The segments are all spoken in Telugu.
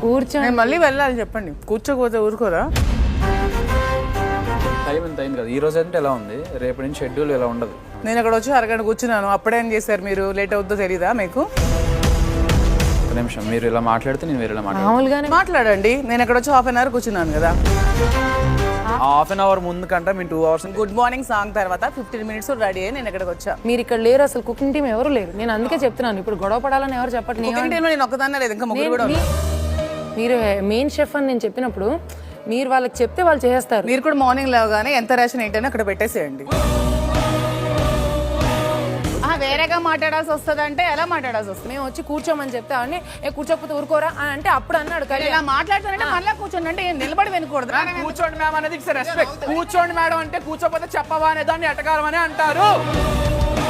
కూర్చోండి. నేను మళ్ళీ వెళ్ళాలి చెప్పండి. కూర్చోకపోతే ఊరుకోరా? టైం ఎంత అయింది కదా, ఈ రోజు అంటే ఎలా ఉంది, రేపటి నుంచి షెడ్యూల్ ఎలా ఉండదు. నేను అక్కడ వచ్చి అరగంట కూర్చున్నాను, అప్పుడేం చేశారు మీరు? లేట్ అవుతుందో తెలీదా మీకు? ఒక నిమిషం, మీరు ఇలా మాట్లాడితే నేను వేరే ఇలా మామూలుగానే మాట్లాడండి. నేను అక్కడ వచ్చి హాఫ్ అన్ అవర్ కూర్చున్నాను కదా. హాఫ్ అన్ అవర్ ముందు కంటే మేము 2 hours. గుడ్ మార్నింగ్ సాంగ్ తర్వాత 15 minutes రెడీ అయ్యి నేను ఇక్కడికి వచ్చా. మీరు ఇక్కడ లేరు, అసలు కుకింగ్ టీం ఎవరు లేరు. నేను అందుకే చెప్తున్నాను, ఇప్పుడు గొడవ పడాలని ఎవరు చెప్పట్లేదు. కుకింగ్ టీంలో నేను ఒక్కదాన్నే లేదు, ఇంకా ముగ్గురు కూడా ఉన్నారు. మీరు మెయిన్ షెఫ్ అని నేను చెప్పినప్పుడు మీరు వాళ్ళకి చెప్తే వాళ్ళు చేస్తారు. మీరు కూడా మార్నింగ్ లేవగానే ఎంత రేషన్ ఏంటని అక్కడ పెట్టేసేయండి. వేరేగా మాట్లాడాల్సి వస్తుంది అంటే ఎలా మాట్లాడాల్సి వస్తుంది? మేము వచ్చి కూర్చోమని చెప్తే అవన్నీ కూర్చోకపోతే ఊరుకోరా అని అంటే అప్పుడు అన్నాడు. ఇలా మాట్లాడుతుంటే మళ్ళీ కూర్చోండి అంటే నిలబడి వినకూడదు. కూర్చోండి మ్యామ్ అనేది రెస్పెక్ట్. కూర్చోండి మేడం అంటే కూర్చోపోతే చెప్పవా అనే దాన్ని ఎటకారం అని అంటారు.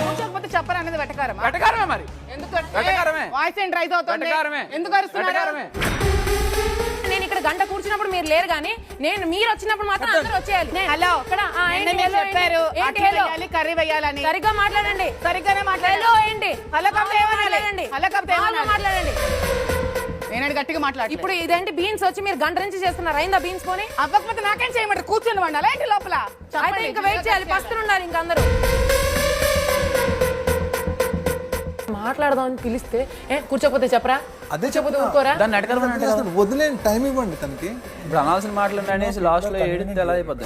కూర్చోకపోతే చెప్పరు అనేది వెటకారం. వెటకారమే మరి. ఎందుకు వెటకారమే. వాయిస్ ఏంటి రైజ్ అవుతుంది? వెటకారమే. ఎందుకు అరుస్తున్నారు? నేను ఇక్కడ గంట కూర్చున్నప్పుడు మీరు లేరు, కానీ నేను మీరు వచ్చినప్పుడు మాత్రం అందరూ వచ్చేయాలి. హలో, చెప్పారు కర్రీ వేయాలని. సరిగ్గా మాట్లాడండి. సరిగ్గానే మాట్లాడండి. మాట్లాడండి. నేను గట్టిగా మాట్లాడు. ఇప్పుడు ఇదేంటి బీన్స్ వచ్చి మీరు గంట నుంచి చేస్తున్నారు, అయిందా బీన్స్ కొని? అవ్వకపోతే నాకేం చేయమంటారు? కూర్చొని వండాలి ఏంటి లోపల? అయితే ఇంకా వెయిట్ చేయాలి, పస్తులు ఉండాలి ఇంకా అందరూ. మాట్లాడదామని పిలిస్తే కూర్చోకపోతే చెప్పరా, అదే చెప్పకపోతే ఊరుకోరా? దాన్ని ఎటకారం అంటే వదిలేండి, టైం ఇవ్వండి తనకి. ఇప్పుడు అనాల్సిన మాటలు అనేసి లాస్ట్ లో ఏడింది ఎలా అయిపోద్ది.